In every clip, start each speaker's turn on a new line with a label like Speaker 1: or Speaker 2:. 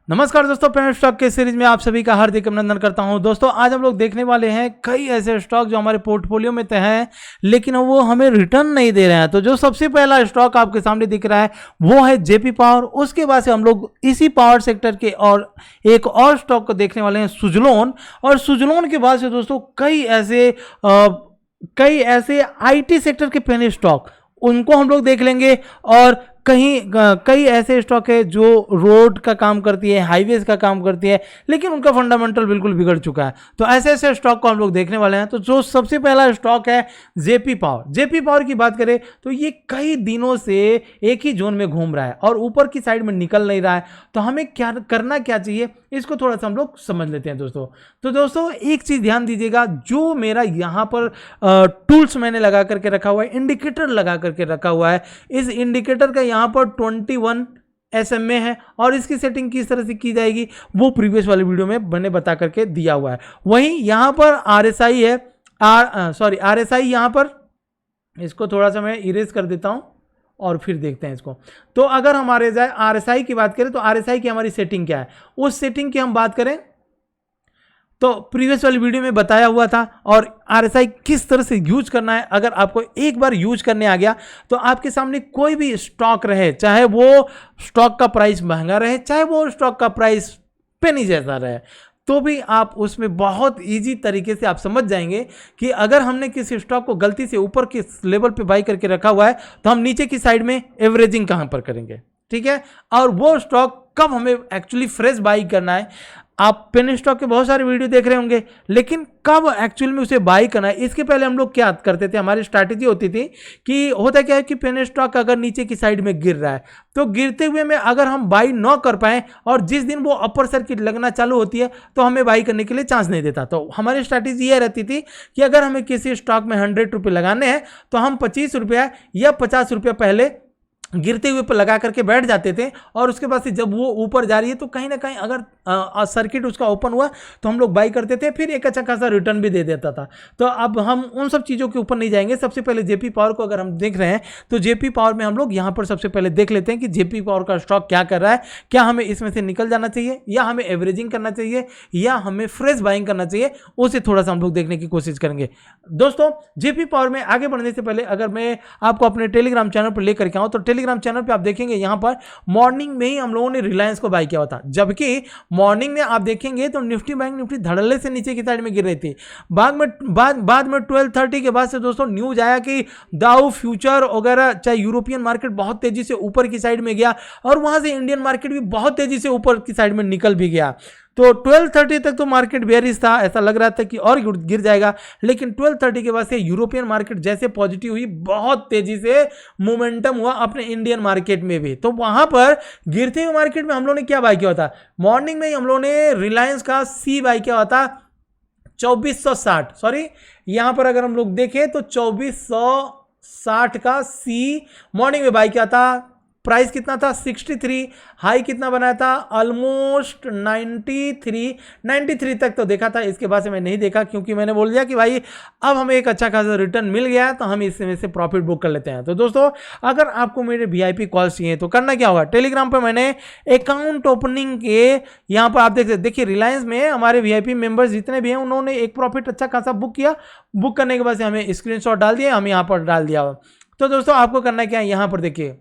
Speaker 1: नमस्कार दोस्तों, pen stock के सीरीज में आप सभी का हार्दिक अभिनंदन करता हूं। दोस्तों आज हम लोग देखने वाले हैं कई ऐसे स्टॉक जो हमारे पोर्टफोलियो में हैं लेकिन वो हमें रिटर्न नहीं दे रहे हैं। तो जो सबसे पहला स्टॉक आपके सामने दिख रहा है वो है जेपी पावर। उसके बाद से हम लोग इसी पावर सेक्टर के और एक और स्टॉक को देखने वाले हैं सुजलोन। और सुजलोन के बाद से दोस्तों कई ऐसे आईटी सेक्टर के पेन स्टॉक उनको हम लोग देख लेंगे। और कई ऐसे स्टॉक है जो रोड का काम करती है, हाईवेज का काम करती है, लेकिन उनका फंडामेंटल बिल्कुल बिगड़ चुका है। तो ऐसे ऐसे स्टॉक को हम लोग देखने वाले हैं। तो जो सबसे पहला स्टॉक है जेपी पावर। जेपी पावर की बात करें तो ये कई दिनों से एक ही जोन में घूम रहा है और ऊपर की साइड में निकल नहीं रहा है। तो हमें क्या करना चाहिए इसको थोड़ा सा हम लोग समझ लेते हैं दोस्तों। तो दोस्तों एक चीज ध्यान दीजिएगा, जो मेरा यहाँ पर टूल्स मैंने लगा करके रखा हुआ है, इंडिकेटर लगा करके रखा हुआ है, इस इंडिकेटर का यहाँ पर 21 SMA है और इसकी सेटिंग किस तरह से की जाएगी वो प्रीवियस वाली वीडियो में मैंने बता करके दिया हुआ है। वहीं यहाँ पर RSI है, RSI यहाँ पर, इसको थोड़ा सा मैं इरेज कर देता हूँ और फिर देखते हैं इसको। तो अगर हमारे RSI की बात करें तो RSI की हमारी सेटिंग क्या है, उस सेटिंग की हम बात करें तो प्रीवियस वाली वीडियो में बताया हुआ था। और RSI किस तरह से यूज करना है, अगर आपको एक बार यूज करने आ गया तो आपके सामने कोई भी स्टॉक रहे, चाहे वो स्टॉक का प्राइस महंगा रहे, चाहे वो स्टॉक का प्राइस पेनी जैसा रहे, तो भी आप उसमें बहुत इजी तरीके से आप समझ जाएंगे कि अगर हमने किसी स्टॉक को गलती से ऊपर के लेवल पे बाई करके रखा हुआ है तो हम नीचे की साइड में एवरेजिंग कहां पर करेंगे, ठीक है। और वो स्टॉक कब हमें एक्चुअली फ्रेश बाई करना है। आप पेन स्टॉक के बहुत सारे वीडियो देख रहे होंगे, लेकिन कब एक्चुअल में उसे बाई करना है, इसके पहले हम लोग क्या करते थे, हमारी स्ट्रैटेजी होती थी कि होता क्या है कि पेन स्टॉक अगर नीचे की साइड में गिर रहा है तो गिरते हुए में अगर हम बाई न कर पाए और जिस दिन वो अपर सर्किट लगना चालू होती है तो हमें बाई करने के लिए चांस नहीं देता। तो हमारी स्ट्रैटेजी यह रहती थी कि अगर हमें किसी स्टॉक में 100 रुपये लगाने हैं तो हम 25 रुपया या 50 रुपया पहले गिरते हुए पर लगा करके बैठ जाते थे। और उसके बाद से जब वो ऊपर जा रही है तो कहीं ना कहीं अगर सर्किट उसका ओपन हुआ तो हम लोग बाई करते थे, फिर एक अच्छा खासा रिटर्न भी दे देता था। तो अब हम उन सब चीज़ों के ऊपर नहीं जाएंगे। सबसे पहले जेपी पावर को अगर हम देख रहे हैं तो जेपी पावर में हम लोग यहाँ पर सबसे पहले देख लेते हैं कि जेपी पावर का स्टॉक क्या कर रहा है, क्या हमें इसमें से निकल जाना चाहिए या हमें एवरेजिंग करना चाहिए या हमें फ्रेश बाइंग करना चाहिए, उसे थोड़ा सा हम लोग देखने की कोशिश करेंगे। दोस्तों जेपी पावर में आगे बढ़ने से पहले अगर मैं आपको अपने टेलीग्राम चैनल पर लेकर के आऊँ तो टेलीग्राम चैनल पर आप देखेंगे यहाँ पर मॉर्निंग में ही हम लोगों ने रिलायंस को बाई किया हुआ था, जबकि मॉर्निंग में आप देखेंगे तो निफ्टी बैंक निफ्टी धड़ल्ले से नीचे की साइड में गिर रही थी। बाद में 12:30 के बाद से दोस्तों न्यूज आया कि डाउ फ्यूचर वगैरह चाहे यूरोपियन मार्केट बहुत तेजी से ऊपर की साइड में गया और वहां से इंडियन मार्केट भी बहुत तेजी से ऊपर की साइड में निकल भी गया। तो 12:30 तक तो मार्केट बेयरिश था, ऐसा लग रहा था कि और गिर जाएगा, लेकिन 12:30 के बाद से यूरोपियन मार्केट जैसे पॉजिटिव हुई, बहुत तेजी से मोमेंटम हुआ अपने इंडियन मार्केट में भी। तो वहां पर गिरते हुए मार्केट में हम लोगों ने क्या बाई किया होता, मॉर्निंग में ही हम लोगों ने रिलायंस का सी बाई किया होता 2460, सॉरी यहां पर अगर हम लोग देखें तो 2460 का सी मॉर्निंग में बाई किया था। प्राइस कितना था 63, हाई कितना बनाया था ऑलमोस्ट 93 तक तो देखा था। इसके बाद से मैं नहीं देखा क्योंकि मैंने बोल दिया कि भाई अब हमें एक अच्छा खासा रिटर्न मिल गया है तो हम इसमें से प्रॉफिट बुक कर लेते हैं। तो दोस्तों अगर आपको मेरे VIP कॉल्स चाहिए तो करना क्या होगा, टेलीग्राम पर मैंने अकाउंट ओपनिंग के यहाँ पर आप देखिए रिलायंस में हमारे VIP मेंबर्स जितने भी हैं उन्होंने एक प्रॉफिट अच्छा खासा बुक किया। बुक करने के बाद से हमें स्क्रीनशॉट डाल दिया, हम यहाँ पर डाल दिया। तो दोस्तों आपको करना क्या है, यहाँ पर देखिए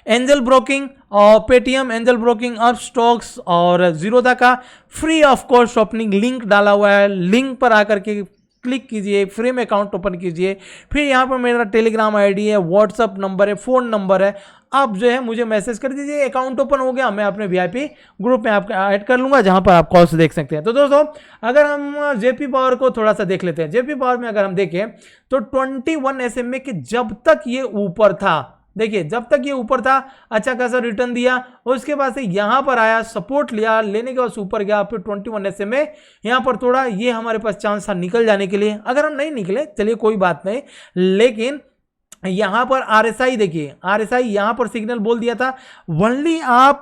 Speaker 1: एंजल ब्रोकिंग और Paytm angel broking up stocks और जीरोधा का free of cost opening link डाला हुआ है। लिंक पर आकर के क्लिक कीजिए, फ्री में अकाउंट ओपन कीजिए। फिर यहाँ पर मेरा टेलीग्राम ID है, व्हाट्सअप नंबर है, फ़ोन नंबर है, आप जो है मुझे मैसेज कर दीजिए। अकाउंट ओपन हो गया, मैं अपने VIP ग्रुप में आपको ऐड कर लूँगा जहाँ पर आप कॉल्स देख सकते हैं। तो दोस्तों अगर हम जेपी पावर को थोड़ा सा देख लेते हैं, जेपी पावर में अगर हम देखें तो 21 SMA के जब तक ये ऊपर था, देखिए जब तक ये ऊपर था अच्छा खासा रिटर्न दिया, उसके बाद से यहां पर आया, सपोर्ट लिया, लेने के बाद ऊपर गया, फिर 21 SMA यहां पर थोड़ा ये हमारे पास चांस था निकल जाने के लिए। अगर हम नहीं निकले चलिए कोई बात नहीं, लेकिन यहां पर RSI देखिए, RSI यहां पर सिग्नल बोल दिया था ओनली आप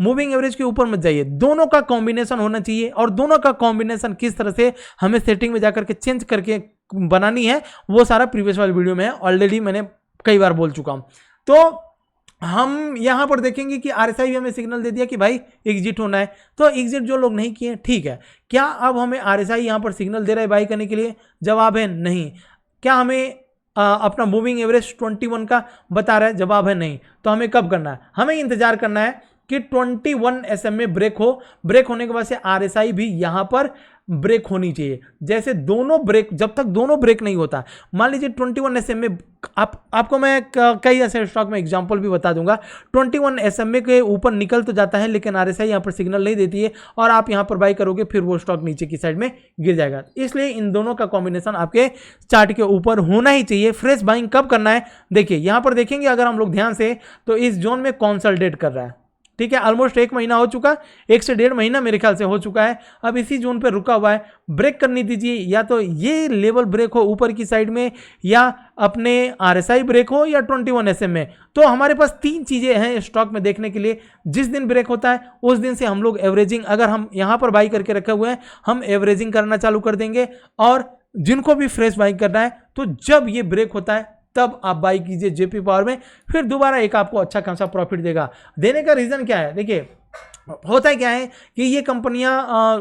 Speaker 1: मूविंग एवरेज के ऊपर मत जाइए, दोनों का कॉम्बिनेशन होना चाहिए। और दोनों का कॉम्बिनेशन किस तरह से हमें सेटिंग में जाकर के चेंज करके बनानी है वो सारा प्रीवियस वाली वीडियो में है, ऑलरेडी मैंने कई बार बोल चुका हूं। तो हम यहाँ पर देखेंगे कि RSI भी हमें सिग्नल दे दिया कि भाई एग्जिट होना है, तो एग्जिट जो लोग नहीं किए ठीक है। क्या अब हमें RSI यहाँ पर सिग्नल दे रहा है बाई करने के लिए? जवाब है नहीं। क्या हमें अपना मूविंग एवरेज 21 का बता रहा है? जवाब है नहीं। तो हमें कब करना है? हमें इंतजार करना है कि 21 SMA ब्रेक हो, ब्रेक होने के बाद से RSI भी यहाँ पर ब्रेक होनी चाहिए। जैसे दोनों ब्रेक, जब तक दोनों ब्रेक नहीं होता, मान लीजिए 21 SMA, आपको मैं कई ऐसे स्टॉक में एग्जांपल भी बता दूंगा, 21 SMA के ऊपर निकल तो जाता है लेकिन RSI यहाँ पर सिग्नल नहीं देती है और आप यहाँ पर बाई करोगे फिर वो स्टॉक नीचे की साइड में गिर जाएगा। इसलिए इन दोनों का कॉम्बिनेशन आपके चार्ट के ऊपर होना ही चाहिए। फ्रेश बाइंग कब करना है? देखिए यहाँ पर देखेंगे अगर हम लोग ध्यान से, तो इस जोन में कंसोलिडेट कर रहा है, ठीक है। ऑलमोस्ट 1 महीना हो चुका, 1 से 1.5 महीना मेरे ख्याल से हो चुका है। अब इसी जोन पे रुका हुआ है, ब्रेक करनी दीजिए, या तो ये लेवल ब्रेक हो ऊपर की साइड में, या अपने RSI ब्रेक हो, या 21 SMA। तो हमारे पास 3 चीजें हैं स्टॉक में देखने के लिए। जिस दिन ब्रेक होता है उस दिन से हम लोग एवरेजिंग, अगर हम यहाँ पर बाई करके रखे हुए हैं, हम एवरेजिंग करना चालू कर देंगे। और जिनको भी फ्रेश बाइंग करना है, तो जब ये ब्रेक होता है तब आप बाई कीजिए JP पावर में, फिर दोबारा एक आपको अच्छा खासा प्रॉफिट देगा। देने का रीजन क्या है? देखिए होता क्या है कि ये कंपनियां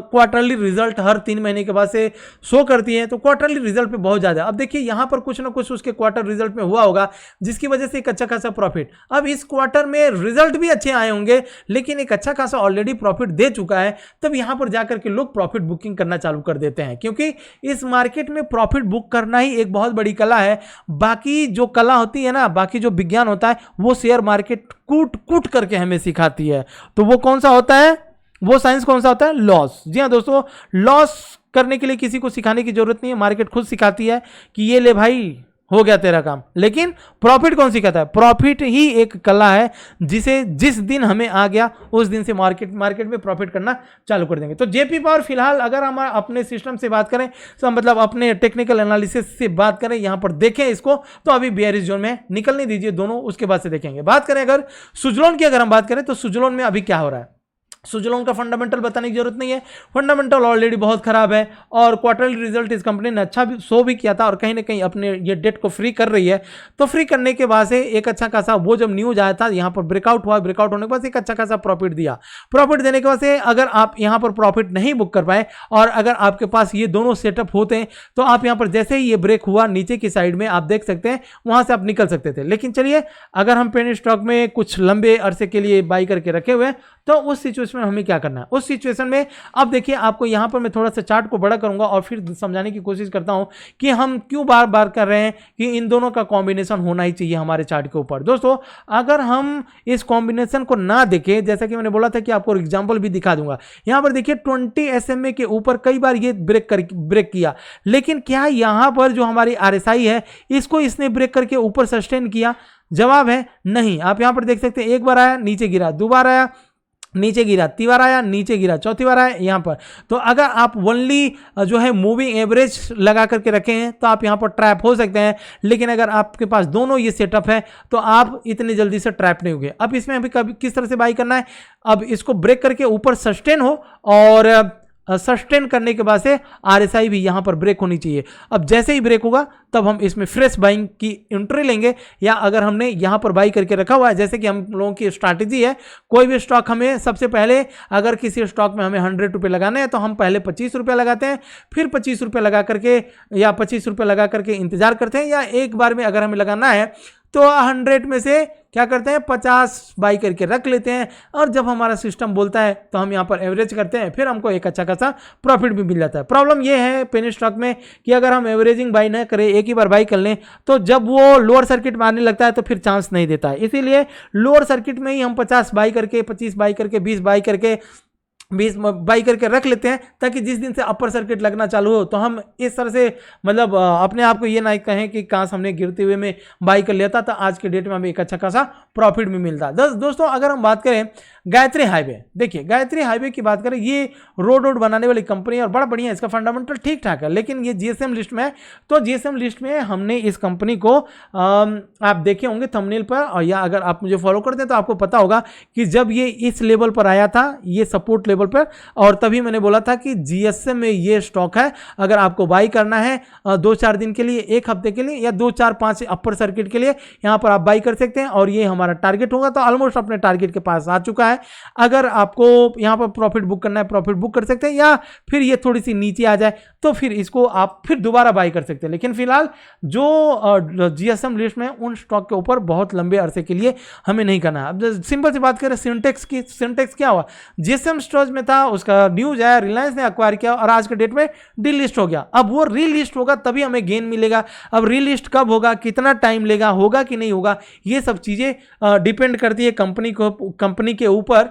Speaker 1: क्वार्टरली रिजल्ट हर 3 महीने के बाद से शो करती हैं, तो क्वार्टरली रिजल्ट पे बहुत ज़्यादा। अब देखिए यहाँ पर कुछ ना कुछ उसके क्वार्टर रिजल्ट में हुआ होगा जिसकी वजह से एक अच्छा खासा प्रॉफिट। अब इस क्वार्टर में रिजल्ट भी अच्छे आए होंगे लेकिन एक अच्छा खासा ऑलरेडी प्रॉफिट दे चुका है, तब यहाँ पर जाकर के लोग प्रॉफिट बुकिंग करना चालू कर देते हैं, क्योंकि इस मार्केट में प्रॉफिट बुक करना ही एक बहुत बड़ी कला है। बाकी जो कला होती है ना, बाकी जो विज्ञान होता है, वो शेयर मार्केट कूट कूट करके हमें सिखाती है। तो वो कौन सा होता है? वो साइंस कौन सा होता है? लॉस। जी हाँ दोस्तों, लॉस करने के लिए किसी को सिखाने की जरूरत नहीं है, मार्केट खुद सिखाती है कि ये ले भाई हो गया तेरा काम। लेकिन प्रॉफिट कौन सिखाता है? प्रॉफिट ही एक कला है जिसे जिस दिन हमें आ गया उस दिन से मार्केट में प्रॉफिट करना चालू कर देंगे। तो JP पावर फिलहाल अगर हम अपने सिस्टम से बात करें, तो मतलब अपने टेक्निकल एनालिसिस से बात करें, यहां पर देखें इसको, तो अभी बेयरिश जोन में निकलने दीजिए दोनों, उसके बाद से देखेंगे। बात करें अगर सुजलोन की, अगर हम बात करें तो सुजलोन में अभी क्या हो रहा है? सुजलोन का फंडामेंटल बताने की जरूरत नहीं है, फंडामेंटल ऑलरेडी बहुत खराब है और क्वार्टरली रिजल्ट इस कंपनी ने अच्छा भी शो भी किया था और कहीं ना कहीं अपने ये डेट को फ्री कर रही है। तो फ्री करने के बाद से एक अच्छा खासा, वो जब न्यूज आया था यहाँ पर ब्रेकआउट हुआ, ब्रेकआउट होने के बाद एक अच्छा खासा प्रॉफिट दिया। प्रॉफिट देने के बाद से अगर आप यहाँ पर प्रॉफिट नहीं बुक कर पाए और अगर आपके पास ये दोनों सेटअप होते हैं, तो आप यहाँ पर जैसे ही ये ब्रेक हुआ नीचे की साइड में, आप देख सकते हैं वहां से आप निकल सकते थे। लेकिन चलिए, अगर हम पेनी स्टॉक में कुछ लंबे अरसे के लिए बाई करके रखे हुए हैं, तो उस सिचुएशन में हमें क्या करना है? उस सिचुएशन में अब देखिए, आपको यहां पर मैं थोड़ा सा चार्ट को बड़ा करूंगा और फिर समझाने की कोशिश करता हूं कि हम क्यों बार बार कर रहे हैं कि इन दोनों का कॉम्बिनेशन होना ही चाहिए हमारे चार्ट के ऊपर। दोस्तों, अगर हम इस कॉम्बिनेशन को ना देखें, जैसा कि मैंने बोला था कि आपको एग्जांपल भी दिखा दूंगा, यहां पर देखिए 20 SMA के ऊपर कई बार ये ब्रेक किया, लेकिन क्या यहां पर जो हमारी RSI है इसको इसने ब्रेक करके ऊपर सस्टेन किया? जवाब है नहीं। आप यहां पर देख सकते हैं, एक बार आया नीचे गिरा, दोबारा आया नीचे गिरा, 3 बार आया नीचे गिरा, 4थी बार आया यहाँ पर। तो अगर आप ओनली जो है मूविंग एवरेज लगा करके रखे हैं तो आप यहाँ पर ट्रैप हो सकते हैं, लेकिन अगर आपके पास दोनों ये सेटअप है तो आप इतनी जल्दी से ट्रैप नहीं होंगे। अब इसमें अभी कभी किस तरह से बाई करना है? अब इसको ब्रेक करके ऊपर सस्टेन हो और सस्टेन करने के बाद से RSI भी यहां पर ब्रेक होनी चाहिए। अब जैसे ही ब्रेक होगा तब हम इसमें फ्रेश बाइंग की एंट्री लेंगे, या अगर हमने यहां पर बाई करके रखा हुआ है, जैसे कि हम लोगों की स्ट्रैटेजी है, कोई भी स्टॉक हमें सबसे पहले, अगर किसी स्टॉक में हमें 100 रुपये लगाने हैं तो हम पहले 25 रुपये लगाते हैं, फिर 25 रुपये लगा करके या 25 रुपये लगा करके इंतजार करते हैं, या एक बार में अगर हमें लगाना है तो 100 में से क्या करते हैं 50 बाई करके रख लेते हैं, और जब हमारा सिस्टम बोलता है तो हम यहाँ पर एवरेज करते हैं, फिर हमको एक अच्छा खासा प्रॉफिट भी मिल जाता है। प्रॉब्लम ये है पेनी स्टॉक में कि अगर हम एवरेजिंग बाई ना करें, एक ही बार बाई कर लें, तो जब वो लोअर सर्किट मारने लगता है तो फिर चांस नहीं देता है। इसीलिए लोअर सर्किट में ही हम 50 बाई करके, 25 बाई करके, 20 बाई करके, 20 बाई करके रख लेते हैं, ताकि जिस दिन से अपर सर्किट लगना चालू हो तो हम इस तरह से मतलब अपने आप को ये ना कहें कि काश हमने गिरते हुए में बाई कर लिया था, तो आज के डेट में हमें एक अच्छा खासा प्रॉफिट भी मिलता है। दोस्तों, अगर हम बात करें गायत्री हाईवे, देखिए गायत्री हाईवे की बात करें, ये रोड बनाने वाली कंपनी है और बड़ा बढ़िया, इसका फंडामेंटल ठीक ठाक है, लेकिन ये जीएसएम लिस्ट में है। तो जीएसएम लिस्ट में हमने इस कंपनी को आप देखे होंगे थंबनेल पर, और या अगर आप मुझे फॉलो करते हैं तो आपको पता होगा कि जब ये इस लेवल पर आया था, ये सपोर्ट लेवल पर, और तभी मैंने बोला था कि जीएसएम में ये स्टॉक है, अगर आपको बाई करना है 2-4 दिन के लिए, 1 हफ्ते के लिए, या 2-4-5 अपर सर्किट के लिए, यहां पर आप बाई कर सकते हैं और ये हमारा टारगेट होगा। तो ऑलमोस्ट अपने टारगेट के पास आ चुका है। अगर आपको यहां पर प्रॉफिट बुक करना है, प्रॉफिट बुक कर सकते हैं, या फिर ये थोड़ी सी नीचे आ जाए तो फिर इसको आप फिर दोबारा बाई कर सकते हैं। लेकिन फिलहाल जो जीएसएम लिस्ट में उन स्टॉक के ऊपर बहुत लंबे अरसे के लिए हमें नहीं करना है। अब सिंपल सी बात करें सिंटेक्स की, सिंटेक्स क्या हुआ, जीएसएम स्टॉक में था, उसका न्यूज आया, रिलायंस ने एक्वायर किया और आज के डेट में डीलिस्ट हो गया। अब वो रीलिस्ट होगा तभी हमें गेन मिलेगा। अब रीलिस्ट कब होगा, कितना टाइम लेगा, होगा कि नहीं होगा, ये सब चीजें डिपेंड करती है कंपनी के ऊपर।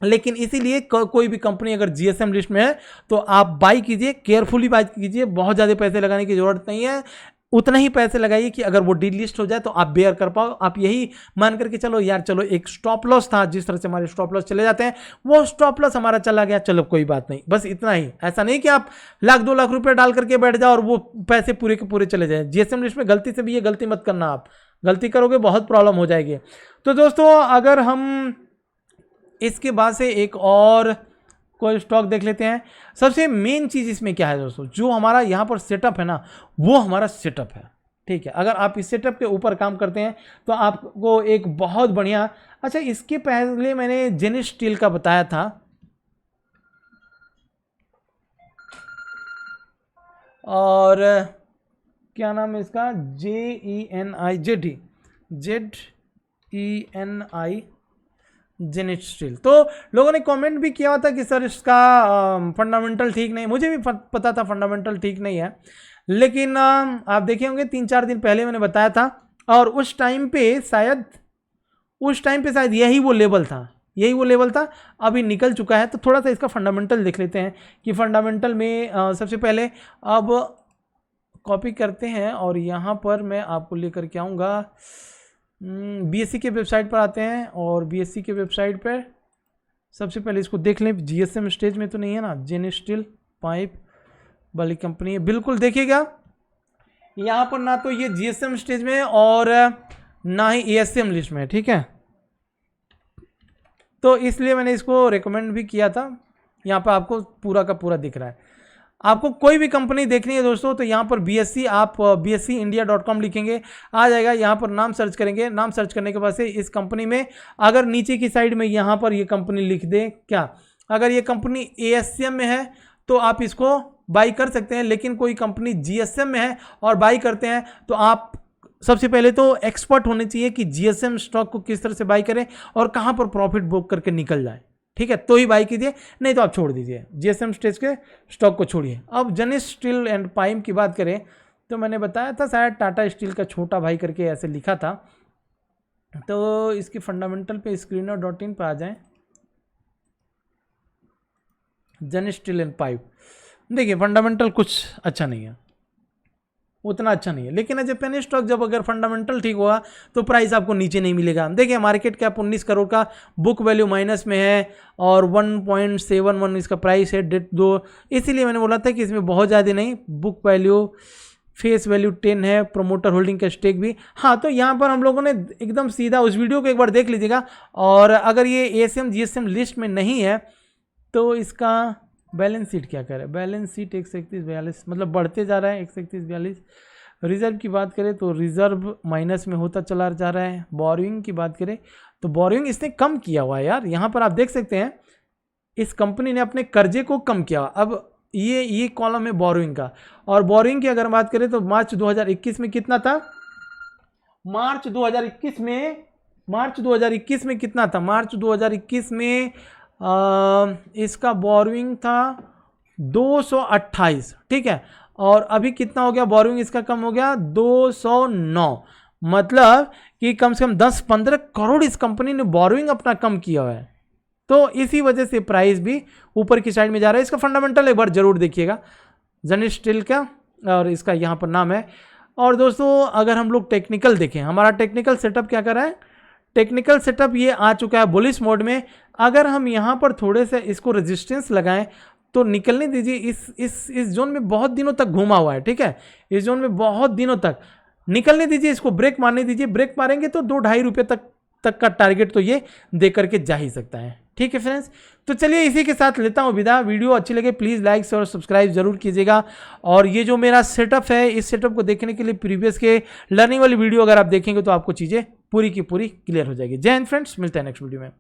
Speaker 1: लेकिन इसीलिए कोई भी कंपनी अगर जीएसएम लिस्ट में है तो आप बाई कीजिए, केयरफुली बाई कीजिए, बहुत ज़्यादा पैसे लगाने की जरूरत नहीं है। उतना ही पैसे लगाइए कि अगर वो डीलिस्ट हो जाए तो आप बेयर कर पाओ। आप यही मान करके चलो यार, चलो एक स्टॉप लॉस था, जिस तरह से हमारे स्टॉप लॉस चले जाते हैं, वो स्टॉप लॉस हमारा चला गया, चलो कोई बात नहीं, बस इतना ही। ऐसा नहीं कि आप 1-2 लाख रुपए डाल करके बैठ जाओ और वो पैसे पूरे के पूरे चले जाए। जीएसएम लिस्ट में गलती से भी ये गलती मत करना, आप गलती करोगे बहुत प्रॉब्लम हो जाएगी। तो दोस्तों अगर हम इसके बाद से एक और कोई स्टॉक देख लेते हैं। सबसे मेन चीज़ इसमें क्या है दोस्तों, जो हमारा यहाँ पर सेटअप है ना, वो हमारा सेटअप है, ठीक है। अगर आप इस सेटअप के ऊपर काम करते हैं तो आपको एक बहुत बढ़िया, अच्छा इसके पहले मैंने जेनिस स्टील का बताया था, और क्या नाम है इसका, ZENI जेनिस स्टील। तो लोगों ने कमेंट भी किया था कि सर इसका फंडामेंटल ठीक नहीं, मुझे भी पता था फंडामेंटल ठीक नहीं है, लेकिन आप देखे होंगे 3-4 दिन पहले मैंने बताया था, और उस टाइम पे शायद यही वो लेवल था, अभी निकल चुका है। तो थोड़ा सा इसका फंडामेंटल देख लेते हैं कि फंडामेंटल में सबसे पहले अब कॉपी करते हैं और यहाँ पर मैं आपको लेकर के आऊँगा, बीएससी के वेबसाइट पर आते हैं, और बीएससी के वेबसाइट पर सबसे पहले इसको देख लें। जीएसएम स्टेज में तो नहीं है ना, जेनिस स्टील पाइप वाली कंपनी है, बिल्कुल देखिएगा यहाँ पर ना तो ये जीएसएम स्टेज में और ना ही एएसएम लिस्ट में, ठीक है। तो इसलिए मैंने इसको रेकमेंड भी किया था। यहाँ पर आपको पूरा का पूरा दिख रहा है। आपको कोई भी कंपनी देखनी है दोस्तों तो यहाँ पर बीएससी, आप bscindia.com लिखेंगे, आ जाएगा। यहाँ पर नाम सर्च करेंगे, नाम सर्च करने के बाद से इस कंपनी में अगर नीचे की साइड में यहाँ पर ये कंपनी लिख दें, क्या अगर ये कंपनी एएसएम में है तो आप इसको बाई कर सकते हैं, लेकिन कोई कंपनी जीएसएम में है और बाई करते हैं तो आप सबसे पहले तो एक्सपर्ट होने चाहिए कि जीएसएम स्टॉक को किस तरह से बाई करें और कहाँ पर प्रॉफिट बुक करके निकल जाए, ठीक है, तो ही बाई कीजिए, नहीं तो आप छोड़ दीजिए, जीएसएम स्टेज के स्टॉक को छोड़िए। अब जेनिस स्टील एंड पाइप की बात करें तो मैंने बताया था शायद टाटा स्टील का छोटा भाई करके ऐसे लिखा था। तो इसकी फंडामेंटल पे screener.in पर आ जाएं, जेनिस स्टील एंड पाइप, देखिए फंडामेंटल कुछ अच्छा नहीं है, उतना अच्छा नहीं है, लेकिन एज ए पेनी स्टॉक जब अगर फंडामेंटल ठीक होगा तो प्राइस आपको नीचे नहीं मिलेगा। देखिए मार्केट कैप 19 करोड़ का, बुक वैल्यू माइनस में है और 1.71 इसका प्राइस है, डेट 2, इसीलिए मैंने बोला था कि इसमें बहुत ज़्यादा नहीं, बुक वैल्यू फेस वैल्यू 10 है, प्रोमोटर होल्डिंग का स्टेक भी। हाँ, तो यहाँ पर हम लोगों ने एकदम सीधा उस वीडियो को एक बार देख लीजिएगा, और अगर ये एएसएम जीएसएम लिस्ट में नहीं है तो इसका बैलेंस शीट क्या करे, बैलेंस शीट 131-42 मतलब बढ़ते जा रहा है, 131-42। रिजर्व की बात करें तो रिजर्व माइनस में होता चला जा रहा है। बोरिंग की बात करें तो बोरिंग इसने कम किया हुआ है यार, यहाँ पर आप देख सकते हैं इस कंपनी ने अपने कर्जे को कम किया। अब ये कॉलम है बोरिंग का, और बोरिंग की अगर बात करें तो मार्च 2021 में कितना था, मार्च 2021 में कितना था, मार्च 2021 में इसका बोरिंग था 228, ठीक है, और अभी कितना हो गया बोरिंग इसका, कम हो गया 209, मतलब कि कम से कम 10-15 करोड़ इस कंपनी ने बोरिंग अपना कम किया है। तो इसी वजह से प्राइस भी ऊपर की साइड में जा रहा है। इसका फंडामेंटल एक बार जरूर देखिएगा, जेनिस स्टील का, और इसका यहाँ पर नाम है। और दोस्तों अगर हम लोग टेक्निकल देखें, हमारा टेक्निकल सेटअप क्या कर रहा है, टेक्निकल सेटअप ये आ चुका है बुलिश मोड में। अगर हम यहाँ पर थोड़े से इसको रेजिस्टेंस लगाएं तो निकलने दीजिए। इस जोन में बहुत दिनों तक घूमा हुआ है, ठीक है, इस जोन में बहुत दिनों तक निकलने दीजिए, इसको ब्रेक मारने दीजिए। ब्रेक मारेंगे तो 2-2.5 रुपये तक का टारगेट तो ये दे करके जा ही सकता है, ठीक है फ्रेंड्स। तो चलिए इसी के साथ लेता हूँ विदा। वीडियो अच्छी लगे प्लीज़ लाइक और सब्सक्राइब जरूर कीजिएगा। और ये जो मेरा सेटअप है, इस सेटअप को देखने के लिए प्रीवियस के लर्निंग वाली वीडियो अगर आप देखेंगे तो आपको चीज़ें पूरी की पूरी क्लियर हो जाएगी। जय हिंद फ्रेंड्स, मिलते हैं नेक्स्ट वीडियो में।